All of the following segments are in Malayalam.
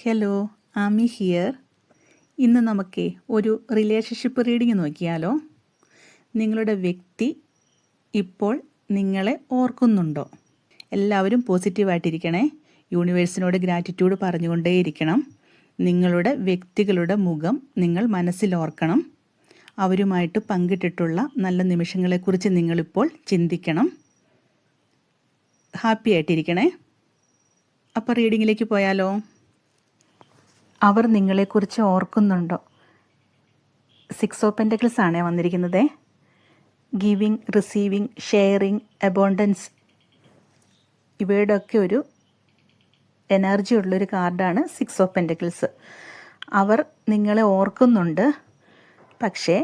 Hello, Ami here. ഇന്ന് നമുക്ക് ഒരു റിലേഷൻഷിപ്പ് റീഡിങ് നോക്കിയാലോ? നിങ്ങളുടെ വ്യക്തി ഇപ്പോൾ നിങ്ങളെ ഓർക്കുന്നുണ്ടോ? എല്ലാവരും പോസിറ്റീവായിട്ടിരിക്കണേ. യൂണിവേഴ്സിനോട് ഗ്രാറ്റിറ്റ്യൂഡ് പറഞ്ഞുകൊണ്ടേയിരിക്കണം. നിങ്ങളുടെ വ്യക്തികളുടെ മുഖം നിങ്ങൾ മനസ്സിലോർക്കണം. അവരുമായിട്ട് പങ്കിട്ടിട്ടുള്ള നല്ല നിമിഷങ്ങളെക്കുറിച്ച് നിങ്ങളിപ്പോൾ ചിന്തിക്കണം. ഹാപ്പി ആയിട്ടിരിക്കണേ. അപ്പോൾ റീഡിങ്ങിലേക്ക് പോയാലോ? അവർ നിങ്ങളെക്കുറിച്ച് ഓർക്കുന്നുണ്ടോ? 6 ഓഫ് പെൻറ്റക്കിൾസ് ആണ് വന്നിരിക്കുന്നത്. ഗിവിങ്, റിസീവിങ്, ഷെയറിങ്, അബോണ്ടൻസ്, ഇവയുടെ ഒക്കെ ഒരു എനർജി ഉള്ളൊരു കാർഡാണ് 6 ഓഫ് പെൻറ്റക്കിൾസ്. അവർ നിങ്ങളെ ഓർക്കുന്നുണ്ട്. പക്ഷേ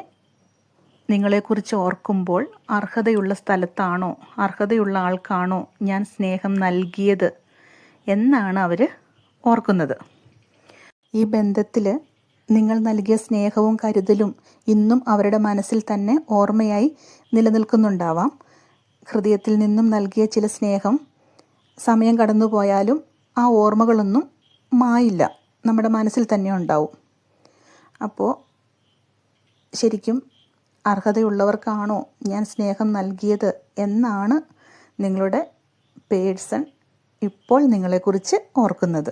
നിങ്ങളെക്കുറിച്ച് ഓർക്കുമ്പോൾ അർഹതയുള്ള സ്ഥലത്താണോ, അർഹതയുള്ള ആൾക്കാണോ ഞാൻ സ്നേഹം നൽകിയത് എന്നാണ് അവർ ഓർക്കുന്നത്. ഈ ബന്ധത്തിൽ നിങ്ങൾ നൽകിയ സ്നേഹവും കരുതലും ഇന്നും അവരുടെ മനസ്സിൽ തന്നെ ഓർമ്മയായി നിലനിൽക്കുന്നുണ്ടാവാം. ഹൃദയത്തിൽ നിന്നും നൽകിയ ചില സ്നേഹം സമയം കടന്നു പോയാലും ആ ഓർമ്മകളൊന്നും മായില്ല, നമ്മുടെ മനസ്സിൽ തന്നെ ഉണ്ടാവും. അപ്പോൾ ശരിക്കും അർഹതയുള്ളവർക്കാണോ ഞാൻ സ്നേഹം നൽകിയത് എന്നാണ് നിങ്ങളുടെ പേഴ്സൺ ഇപ്പോൾ നിങ്ങളെക്കുറിച്ച് ഓർക്കുന്നത്.